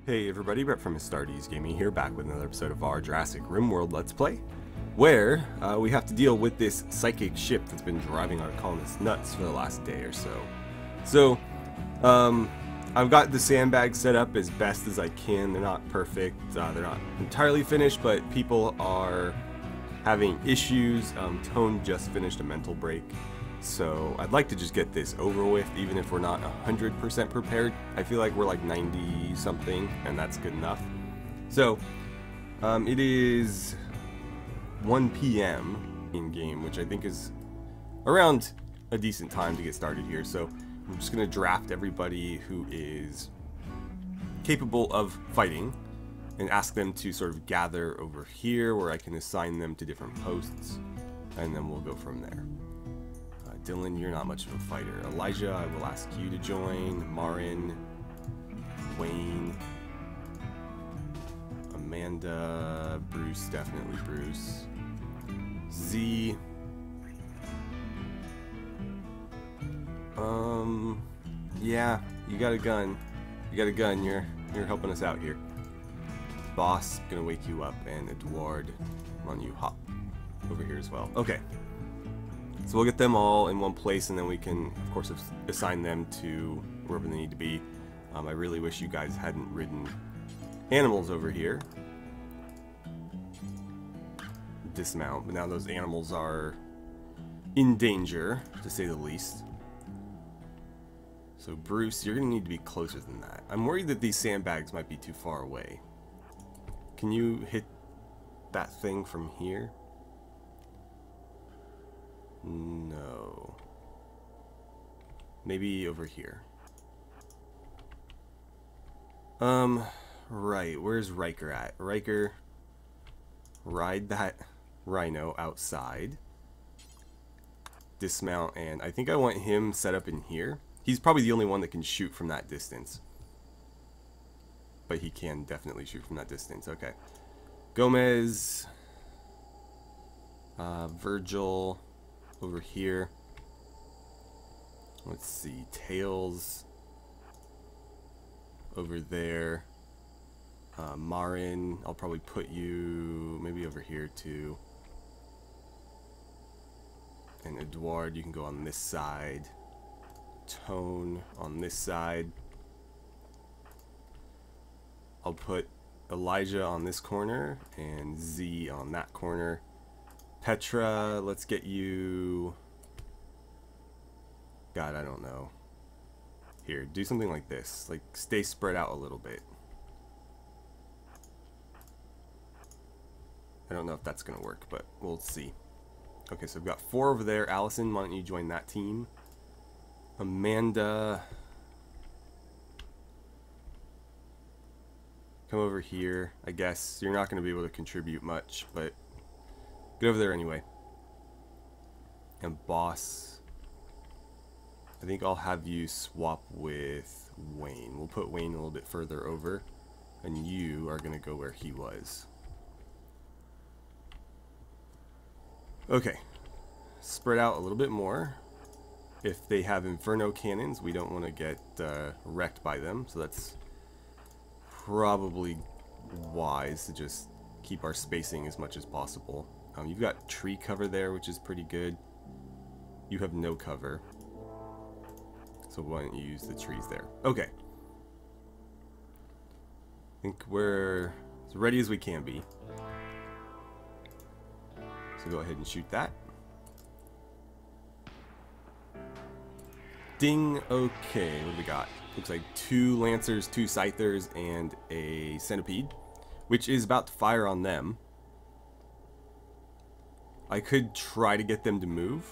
Hey everybody, Brett from AstartesGaming here, back with another episode of our Jurassic RimWorld Let's Play, where we have to deal with this psychic ship that's been driving our colonists nuts for the last day or so. I've got the sandbags set up as best as I can. They're not perfect, they're not entirely finished, but people are having issues. Tone just finished a mental break. So I'd like to just get this over with, even if we're not 100% prepared. I feel like we're like 90 something, and that's good enough. So it is 1 p.m. in game, which I think is around a decent time to get started here. So I'm just gonna draft everybody who is capable of fighting and ask them to sort of gather over here, where I can assign them to different posts, and then we'll go from there. Dylan, you're not much of a fighter. Elijah, I will ask you to join. Marin, Wayne, Amanda, Bruce, definitely Bruce. Z. Yeah, you got a gun. You got a gun. You're helping us out here. Boss, gonna wake you up, and Edward, come on, you hop over here as well. Okay. So we'll get them all in one place, and then we can, of course, assign them to wherever they need to be. I really wish you guys hadn't ridden animals over here. Dismount, but now those animals are in danger, to say the least. So Bruce, you're going to need to be closer than that. I'm worried that these sandbags might be too far away. Can you hit that thing from here? No. Maybe over here. Right. Where's Riker at? Riker, ride that rhino outside. Dismount, and I think I want him set up in here. He's probably the only one that can shoot from that distance. But he can definitely shoot from that distance. Okay. Gomez. Virgil. Over here. Let's see. Tails. Over there. Marin. I'll probably put you maybe over here too. And Edward, you can go on this side. Tone on this side. I'll put Elijah on this corner and Z on that corner. Petra, let's get you... God, I don't know. Here, do something like this. Like, stay spread out a little bit. I don't know if that's going to work, but we'll see. Okay, so I've got 4 over there. Allison, why don't you join that team? Amanda... Come over here. I guess you're not going to be able to contribute much, but... Get over there anyway. And Boss, I think I'll have you swap with Wayne. We'll put Wayne a little bit further over, and you are going to go where he was. Okay. Spread out a little bit more. If they have Inferno cannons, we don't want to get wrecked by them, so that's probably wise to just keep our spacing as much as possible. You've got tree cover there, which is pretty good. You have no cover. So why don't you use the trees there? Okay. I think we're as ready as we can be. So go ahead and shoot that. Ding. Okay, what do we got? Looks like 2 Lancers, 2 Scythers, and a Centipede, which is about to fire on them. I could try to get them to move.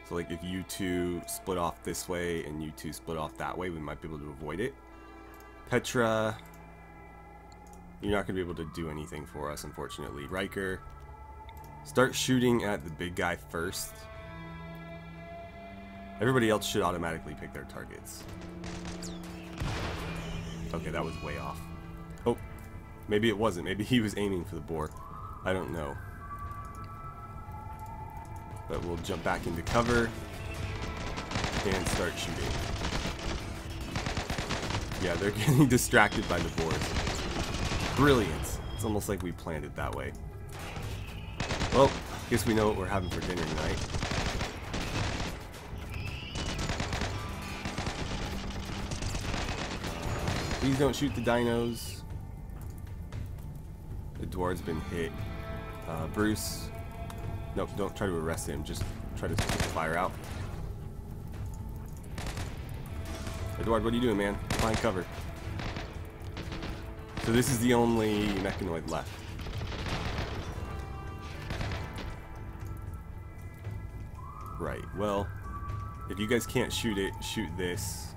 So like if you 2 split off this way and you 2 split off that way, we might be able to avoid it. Petra, you're not going to be able to do anything for us, unfortunately. Riker, start shooting at the big guy first. Everybody else should automatically pick their targets. Okay, that was way off. Oh, maybe it wasn't. Maybe he was aiming for the boar. I don't know. But we'll jump back into cover and start shooting. Yeah, they're getting distracted by the boards. Brilliant. It's almost like we planned it that way. Well, I guess we know what we're having for dinner tonight. Please don't shoot the dinos. Edward's been hit. Bruce. Nope, don't try to arrest him. Just try to fire out. Edward, what are you doing, man? Find cover. So this is the only mechanoid left. Right, well, if you guys can't shoot it, shoot this.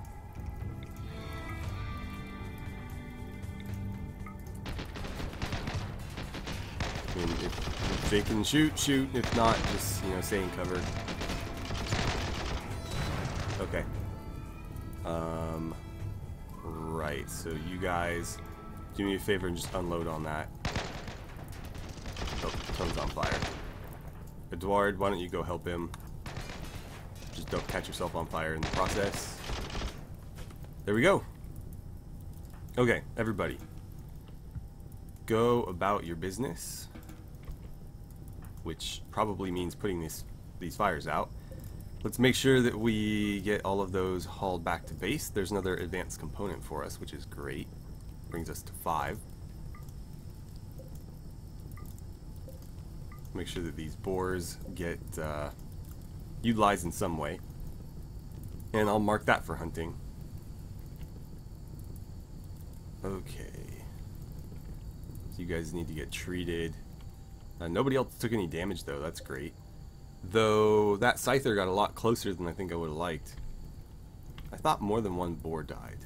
I mean, if they can shoot, shoot. If not, just, you know, stay in cover. Okay. Right, so you guys do me a favor and just unload on that. Oh, tone's on fire. Edward, why don't you go help him? Just don't catch yourself on fire in the process. There we go. Okay, everybody. Go about your business. Which probably means putting these fires out. Let's make sure that we get all of those hauled back to base. There's another advanced component for us, which is great. Brings us to 5. Make sure that these boars get utilized in some way. And I'll mark that for hunting. Okay. So you guys need to get treated. Nobody else took any damage though, that's great. Though that scyther got a lot closer than I think I would have liked. I thought more than one boar died.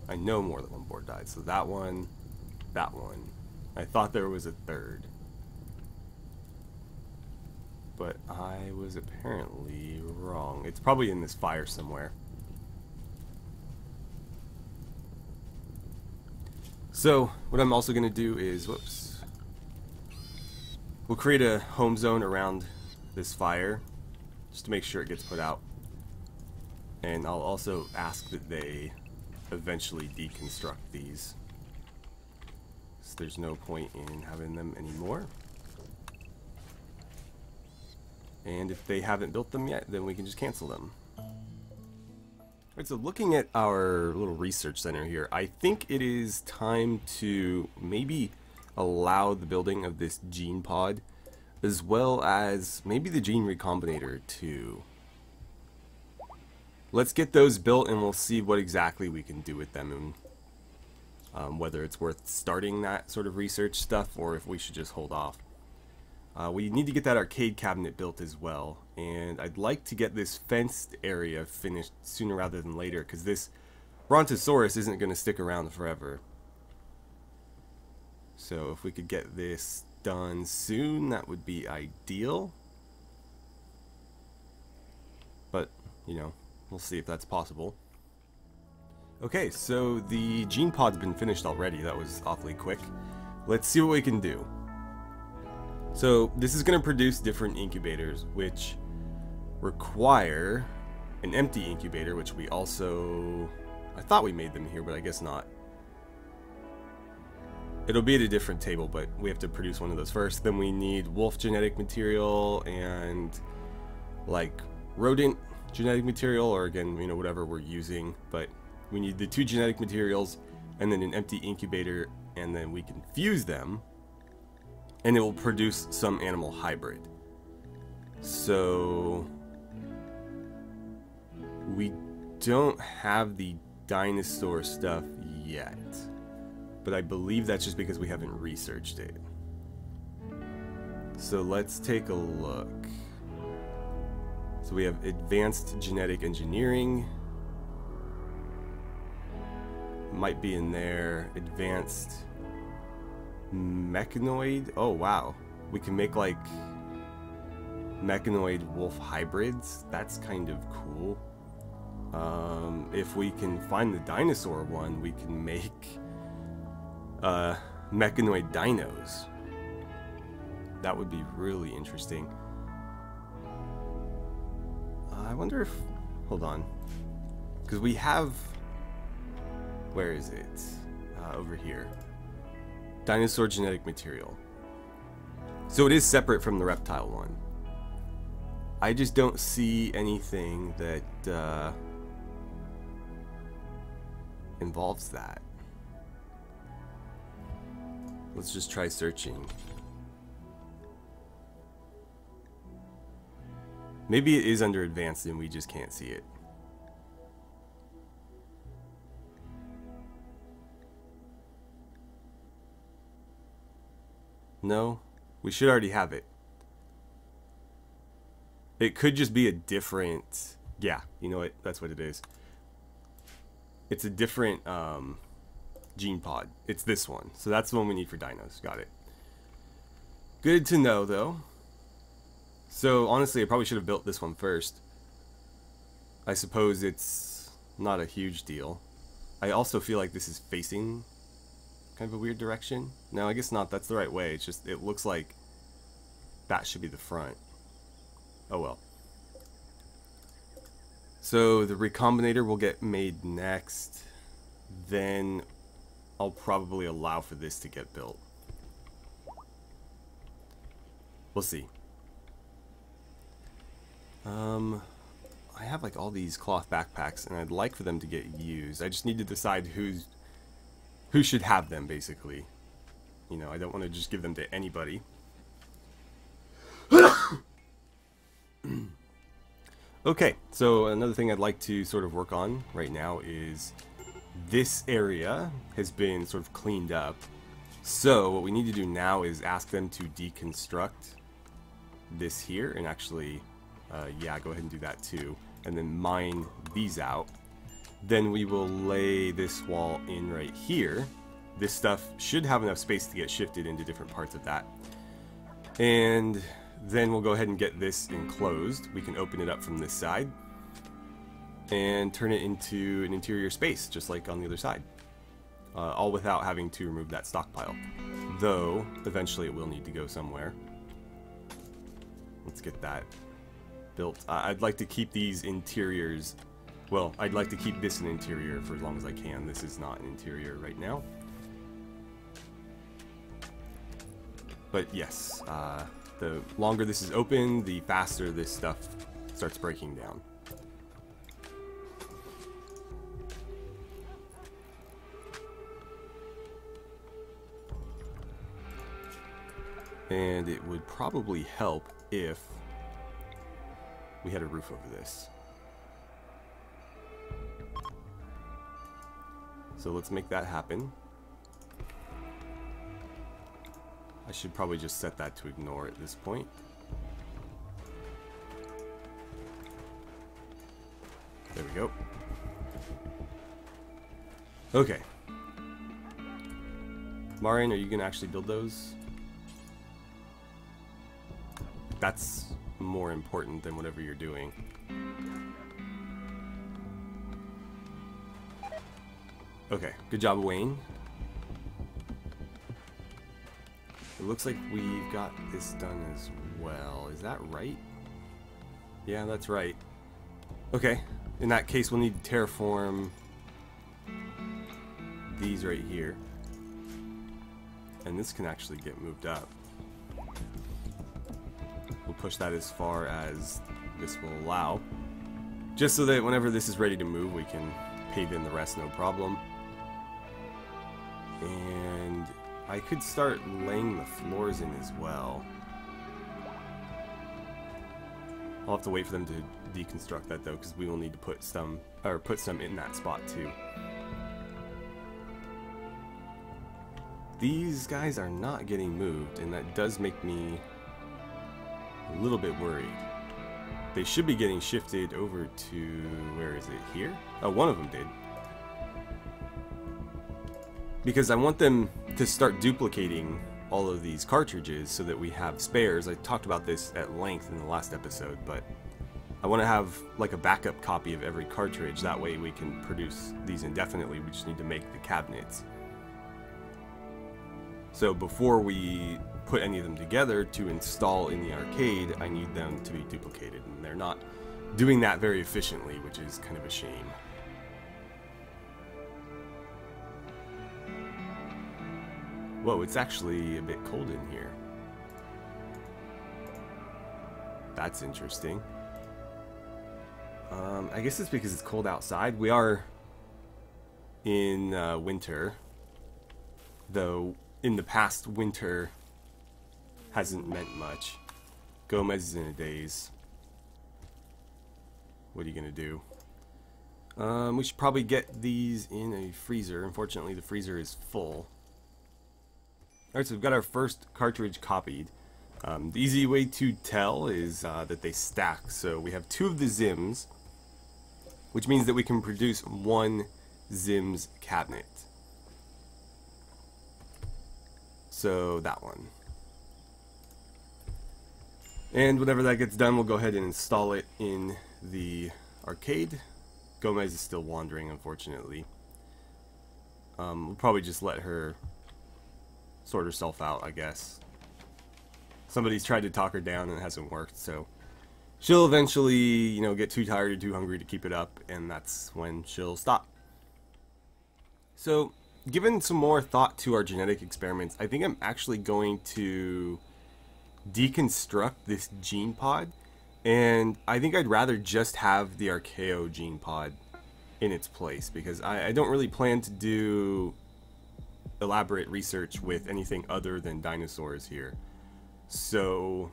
I know more than one boar died, so that one. I thought there was a third. But I was apparently wrong. It's probably in this fire somewhere. So, what I'm also going to do is, whoops. We'll create a home zone around this fire, just to make sure it gets put out. And I'll also ask that they eventually deconstruct these. So there's no point in having them anymore. And if they haven't built them yet, then we can just cancel them. Alright, so looking at our little research center here, I think it is time to maybe allow the building of this gene pod, as well as maybe the gene recombinator too. Let's get those built and we'll see what exactly we can do with them, and whether it's worth starting that sort of research stuff or if we should just hold off. We need to get that arcade cabinet built as well, and I'd like to get this fenced area finished sooner rather than later, because this Brontosaurus isn't going to stick around forever. So if we could get this done soon, that would be ideal. But, you know, we'll see if that's possible. Okay, so the gene pod's been finished already. That was awfully quick. Let's see what we can do. So this is going to produce different incubators, which require an empty incubator, which we also... I thought we made them here, but I guess not. It'll be at a different table, but we have to produce one of those first. Then we need wolf genetic material and like rodent genetic material, or again, you know, whatever we're using. But we need the 2 genetic materials and then an empty incubator, and then we can fuse them and it will produce some animal hybrid. So we don't have the dinosaur stuff yet. But I believe that's just because we haven't researched it. So let's take a look. So we have advanced genetic engineering. Might be in there. Advanced mechanoid. Oh wow. We can make like mechanoid wolf hybrids. That's kind of cool. If we can find the dinosaur one, we can make mechanoid dinos. That would be really interesting. I wonder if... Hold on. Because we have... Where is it? Over here. Dinosaur genetic material. So it is separate from the reptile one. I just don't see anything that involves that. Let's just try searching. Maybe it is under advanced and we just can't see it. No, we should already have it. It could just be a different... Yeah, you know what? That's what it is. It's a different gene pod. It's this one. So that's the one we need for dinos. Got it. Good to know, though. So, honestly, I probably should have built this one first. I suppose it's not a huge deal. I also feel like this is facing kind of a weird direction. No, I guess not. That's the right way. It's just, it looks like that should be the front. Oh well. So the recombinator will get made next. Then I'll probably allow for this to get built. We'll see. I have like all these cloth backpacks and I'd like for them to get used. I just need to decide who should have them, basically. You know, I don't want to just give them to anybody. Okay, so another thing I'd like to sort of work on right now is this area has been sort of cleaned up. So what we need to do now is ask them to deconstruct this here and actually, yeah, go ahead and do that too. And then mine these out. Then we will lay this wall in right here. This stuff should have enough space to get shifted into different parts of that. And then we'll go ahead and get this enclosed. We can open it up from this side and turn it into an interior space, just like on the other side. All without having to remove that stockpile. Though, eventually it will need to go somewhere. Let's get that built. I'd like to keep these interiors... Well, I'd like to keep this an interior for as long as I can. This is not an interior right now. But yes, the longer this is open, the faster this stuff starts breaking down. And it would probably help if we had a roof over this. So let's make that happen. I should probably just set that to ignore at this point. There we go. Okay. Marin, are you going to actually build those? That's more important than whatever you're doing. Okay, good job, Wayne. It looks like we've got this done as well. Is that right? Yeah, that's right. Okay, in that case we'll need to terraform these right here. And this can actually get moved up. We'll push that as far as this will allow. Just so that whenever this is ready to move, we can pave in the rest, no problem. And I could start laying the floors in as well. I'll have to wait for them to deconstruct that though, because we will need to put some in that spot too. These guys are not getting moved, and that does make me a little bit worried. They should be getting shifted over to, where is it, here? Oh, one of them did. Because I want them to start duplicating all of these cartridges so that we have spares. I talked about this at length in the last episode, but I want to have like a backup copy of every cartridge. That way we can produce these indefinitely. We just need to make the cabinets. So before we put any of them together to install in the arcade, I need them to be duplicated, and they're not doing that very efficiently, which is kind of a shame. Whoa, it's actually a bit cold in here. That's interesting. I guess it's because it's cold outside. We are in winter, though in the past winter hasn't meant much. Gomez is in a daze. What are you gonna do? We should probably get these in a freezer. Unfortunately, the freezer is full. Alright, so we've got our first cartridge copied. The easy way to tell is that they stack. So we have 2 of the Zims, which means that we can produce 1 Zims cabinet. So that one. And whenever that gets done, we'll go ahead and install it in the arcade. Gomez is still wandering, unfortunately. We'll probably just let her sort herself out, I guess. Somebody's tried to talk her down and it hasn't worked, so she'll eventually, you know, get too tired or too hungry to keep it up, and that's when she'll stop. So, given some more thought to our genetic experiments, I think I'm actually going to deconstruct this gene pod, and I think I'd rather just have the Archaeo gene pod in its place, because I don't really plan to do elaborate research with anything other than dinosaurs here. So,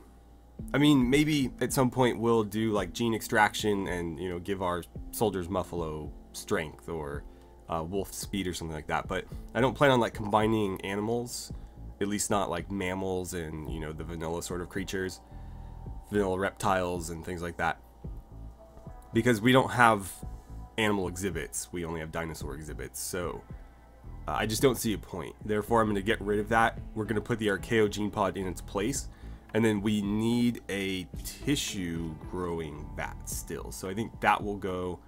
I mean, maybe at some point we'll do like gene extraction and, you know, give our soldiers Muffalo strength or wolf speed or something like that, but I don't plan on like combining animals, at least not like mammals and, you know, the vanilla sort of creatures, vanilla reptiles and things like that, because we don't have animal exhibits, we only have dinosaur exhibits. So I just don't see a point. Therefore, I'm going to get rid of that. We're going to put the Archaeo gene pod in its place, and then we need a tissue growing bat still. So I think that will go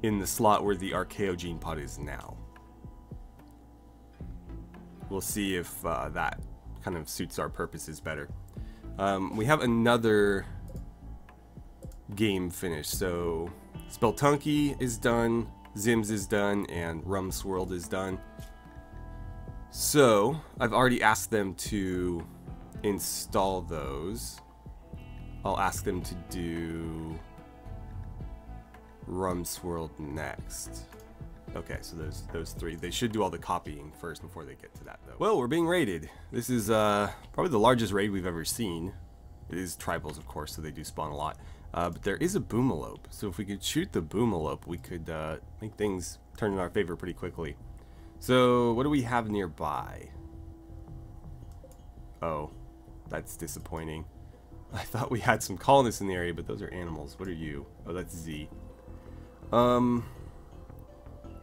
in the slot where the Archaeo gene pod is now. We'll see if that kind of suits our purposes better. We have another game finished. So Speltunky is done, Zims is done, and RimWorld is done. So I've already asked them to install those. I'll ask them to do RimWorld next. Okay, so those 3. They should do all the copying first before they get to that, though. Well, we're being raided. This is probably the largest raid we've ever seen. It is tribals, of course, so they do spawn a lot. But there is a boomalope, so if we could shoot the boomalope, we could make things turn in our favor pretty quickly. So, what do we have nearby? Oh, that's disappointing. I thought we had some colonists in the area, but those are animals. What are you? Oh, that's Z.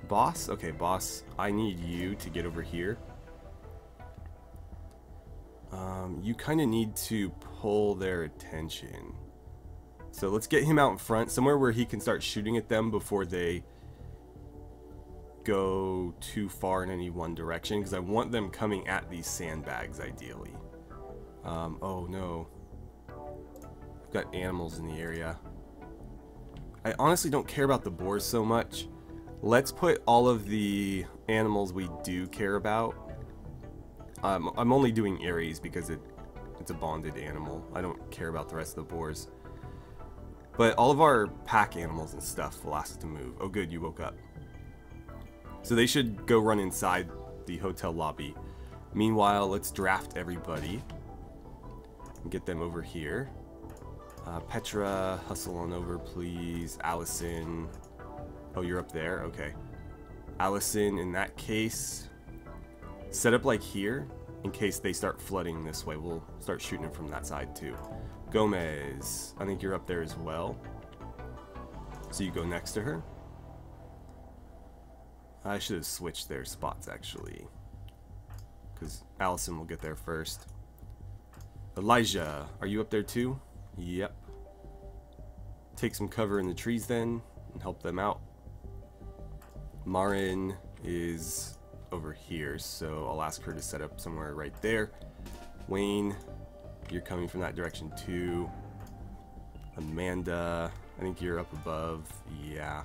Boss? Okay, boss, I need you to get over here. You kind of need to pull their attention. So let's get him out in front, somewhere where he can start shooting at them before they go too far in any one direction, because I want them coming at these sandbags, ideally. Oh no. I've got animals in the area. I honestly don't care about the boars so much. Let's put all of the animals we do care about. I'm only doing Ares because it's a bonded animal. I don't care about the rest of the boars. But all of our pack animals and stuff will ask us to move. Oh good, you woke up. So they should go run inside the hotel lobby. Meanwhile, let's draft everybody and get them over here. Petra, hustle on over, please. Allison. Oh, you're up there? Okay. Allison, in that case, set up like here in case they start flooding this way. We'll start shooting it from that side too. Gomez, I think you're up there as well. So you go next to her. I should have switched their spots actually, because Allison will get there first. Elijah, are you up there too? Yep. Take some cover in the trees then and help them out. Marin is over here, so I'll ask her to set up somewhere right there. Wayne, you're coming from that direction too. Amanda, I think you're up above. Yeah.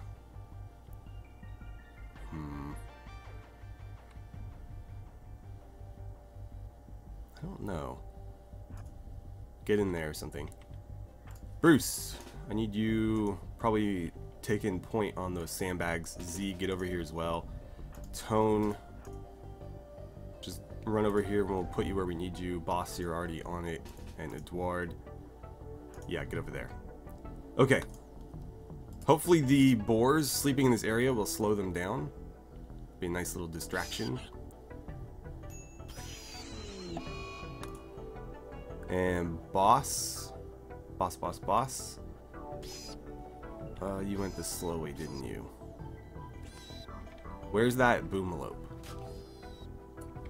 I don't know. Get in there or something. Bruce, I need you probably taking point on those sandbags. Z, get over here as well. Tone, just run over here and we'll put you where we need you. Boss, you're already on it. And Edward, yeah, get over there. Okay. Hopefully the boars sleeping in this area will slow them down. Be a nice little distraction. And boss. Boss. You went the slow way, didn't you? Where's that boomalope?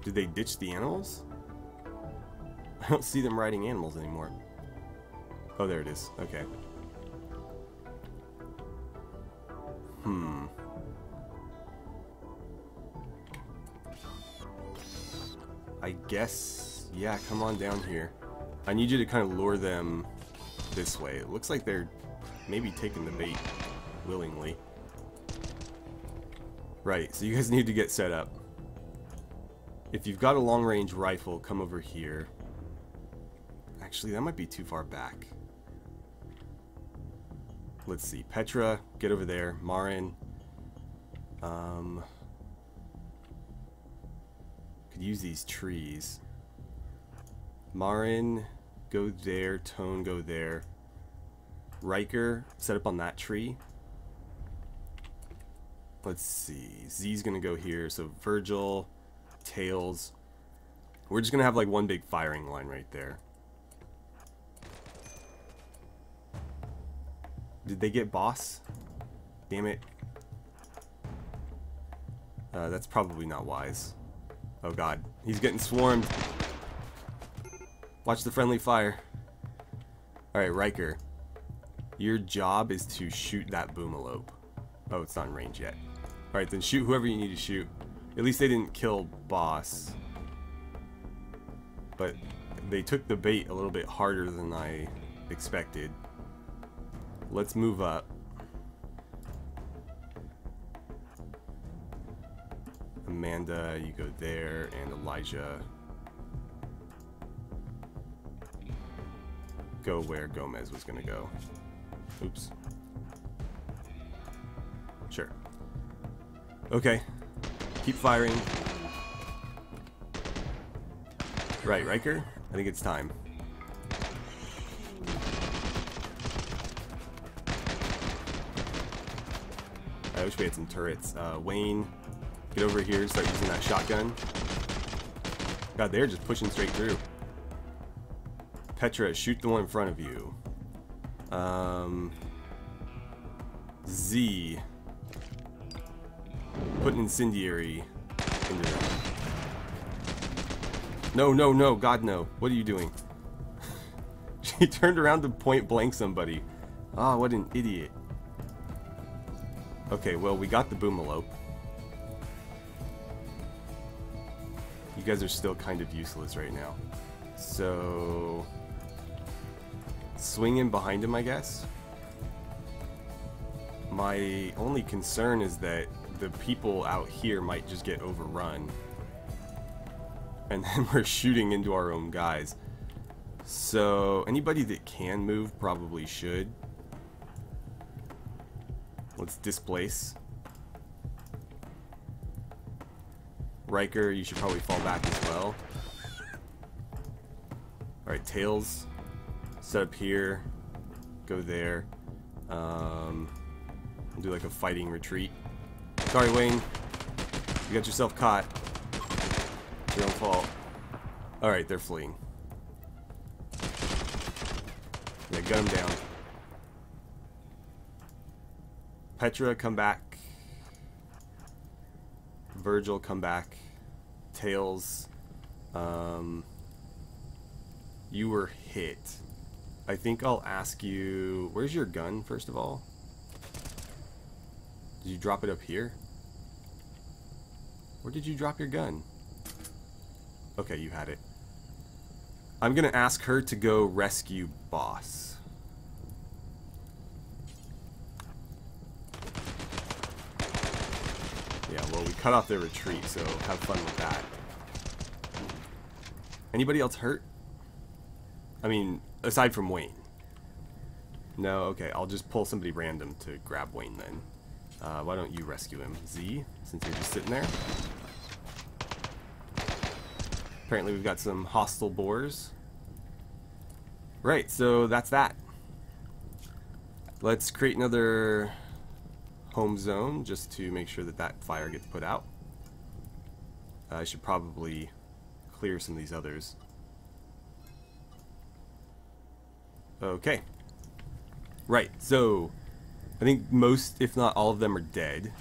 Did they ditch the animals? I don't see them riding animals anymore. Oh, there it is. Okay. I guess, yeah, come on down here. I need you to kind of lure them this way. It looks like they're maybe taking the bait willingly. Right, so you guys need to get set up. If you've got a long-range rifle, come over here. Actually, that might be too far back. Let's see. Petra, get over there. Marin. Could use these trees. Marin, go there. Tone, go there. Riker, set up on that tree. Let's see. Z's gonna go here. So Virgil, Tails. We're just gonna have like one big firing line right there. Did they get boss? Damn it. That's probably not wise. Oh god, he's getting swarmed. Watch the friendly fire. Alright, Riker. Your job is to shoot that boomalope. Oh, it's not in range yet. Alright, then shoot whoever you need to shoot. At least they didn't kill boss. But they took the bait a little bit harder than I expected. Let's move up. Amanda, you go there, and Elijah, go where Gomez was gonna go. Oops. Sure. Okay. Keep firing. Right, Riker? I think it's time. I wish we had some turrets. Wayne, get over here, start using that shotgun. God, they're just pushing straight through. Petra, shoot the one in front of you. Z, put an incendiary into them. No, no, no, God no. What are you doing? She turned around to point blank somebody. Ah, what an idiot. Okay, well, we got the boomalope. You guys are still kind of useless right now. So... swing in behind him, I guess? My only concern is that the people out here might just get overrun. And then we're shooting into our own guys. So, anybody that can move probably should. Let's displace. Riker, you should probably fall back as well. Alright, Tails. Set up here. Go there. Do like a fighting retreat. Sorry, Wayne. You got yourself caught. It's your own fault. Alright, they're fleeing. Yeah, gun them down. Petra, come back. Virgil, come back. Tails, you were hit. I think I'll ask you, where's your gun, first of all? Did you drop it up here? Where did you drop your gun? Okay, you had it. I'm gonna ask her to go rescue boss. Yeah, well, we cut off their retreat, so have fun with that. Anybody else hurt? I mean, aside from Wayne. No, okay, I'll just pull somebody random to grab Wayne then. Why don't you rescue him? Z, since you're just sitting there. Apparently we've got some hostile boars. Right, so that's that. Let's create another home zone just to make sure that that fire gets put out. I should probably clear some of these others. Okay. Right, so I think most, if not all of them, are dead.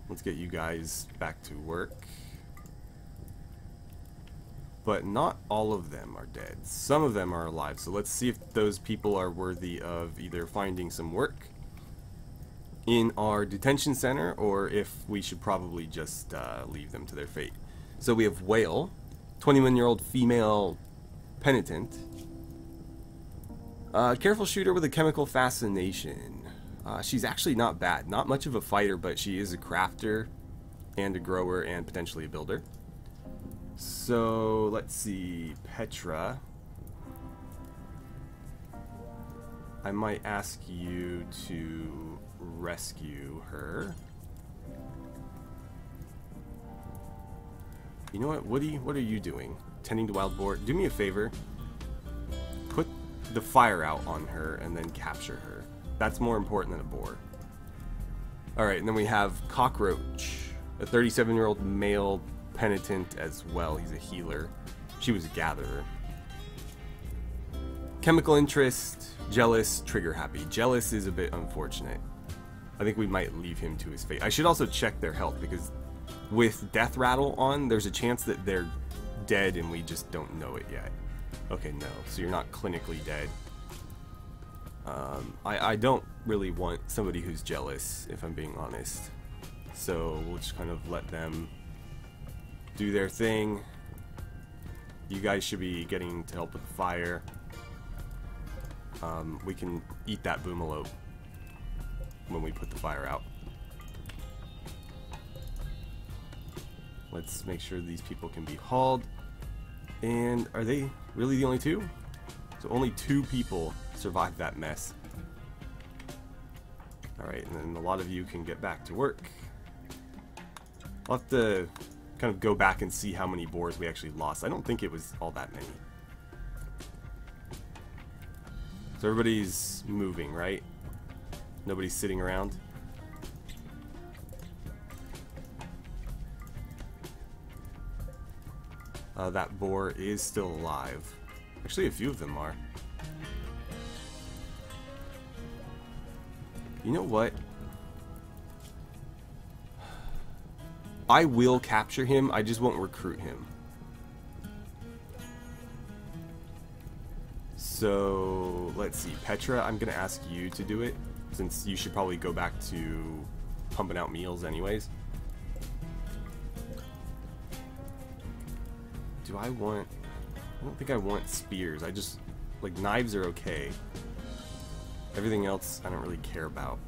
Let's get you guys back to work. But not all of them are dead. Some of them are alive, so let's see if those people are worthy of either finding some work in our detention center, or if we should probably just leave them to their fate. So we have Whale, 21-year-old female penitent. Careful shooter with a chemical fascination. She's actually not bad. Not much of a fighter, but she is a crafter and a grower and potentially a builder. So let's see, Petra. I might ask you to rescue her. You know what, Woody? What are you doing? Tending to wild boar. Do me a favor. Put the fire out on her and then capture her. That's more important than a boar. Alright, and then we have Cockroach, a 37-year-old male penitent as well. He's a healer. She was a gatherer. Chemical interest, jealous, trigger happy. Jealous is a bit unfortunate. I think we might leave him to his fate. I should also check their health, because with death rattle on, there's a chance that they're dead and we just don't know it yet. Okay, no. So you're not clinically dead. I don't really want somebody who's jealous, if I'm being honest. So we'll just kind of let them do their thing. You guys should be getting to help with the fire. We can eat that boomalope when we put the fire out. Let's make sure these people can be hauled. And are they really the only two? So only 2 people survived that mess. Alright, and then a lot of you can get back to work. I'll have to kind of go back and see how many boars we actually lost. I don't think it was all that many. So everybody's moving, right? Nobody's sitting around. That boar is still alive. Actually, a few of them are. You know what? I will capture him, I just won't recruit him. So, let's see. Petra, I'm going to ask you to do it, since you should probably go back to pumping out meals anyways. Do I want... I don't think I want spears. I just... like, knives are okay. Everything else I don't really care about.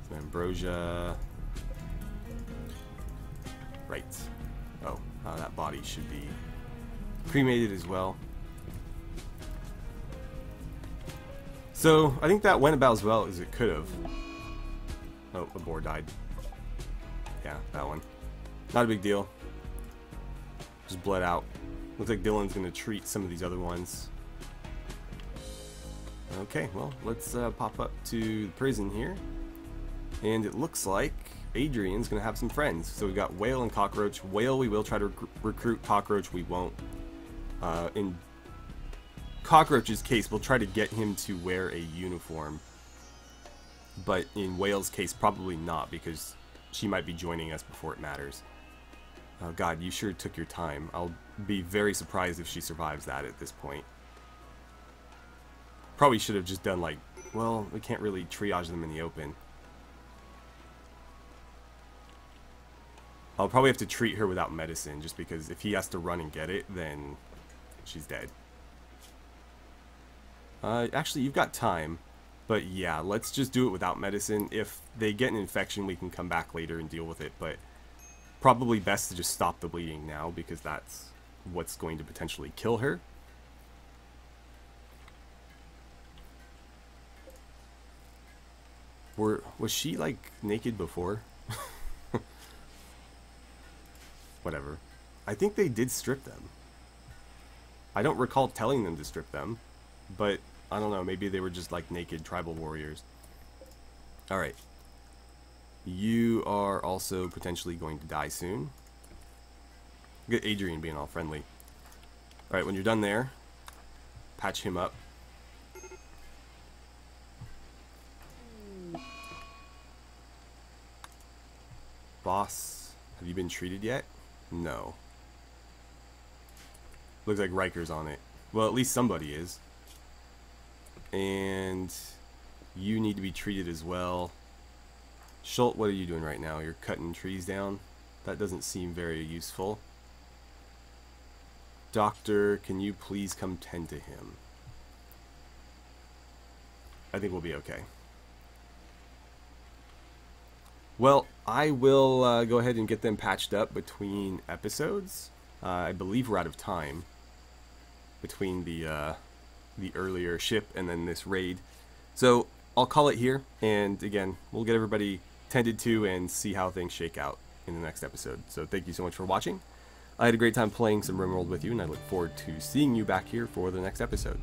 Some ambrosia. Right. Oh, that body should be cremated as well. So, I think that went about as well as it could have. Oh, the boar died. Yeah, that one. Not a big deal. Just bled out. Looks like Dylan's going to treat some of these other ones. Okay, well, let's pop up to the prison here. And it looks like Adrian's going to have some friends. So we've got Whale and Cockroach. Whale we will try to recruit. Cockroach we won't. In Cockroach's case, we'll try to get him to wear a uniform. But in Whale's case, probably not, because she might be joining us before it matters. Oh god, you sure took your time. I'll be very surprised if she survives that at this point. Probably should have just done like, well, we can't really triage them in the open. I'll probably have to treat her without medicine, just because if he has to run and get it, then she's dead. Actually, you've got time. But yeah, let's just do it without medicine. If they get an infection, we can come back later and deal with it, but probably best to just stop the bleeding now, because that's what's going to potentially kill her. Was she like naked before? Whatever. I think they did strip them. I don't recall telling them to strip them, but I don't know, maybe they were just like naked tribal warriors. Alright. You are also potentially going to die soon. Look at Adrian being all friendly. Alright, when you're done there, patch him up. Boss, have you been treated yet? No. Looks like Riker's on it. Well, at least somebody is. And you need to be treated as well. Schult, what are you doing right now? You're cutting trees down? That doesn't seem very useful. Doctor, can you please come tend to him? I think we'll be okay. Well, I will go ahead and get them patched up between episodes. I believe we're out of time between the earlier ship and then this raid. So I'll call it here, and again, we'll get everybody tended to and see how things shake out in the next episode. So thank you so much for watching. I had a great time playing some RimWorld with you, and I look forward to seeing you back here for the next episode.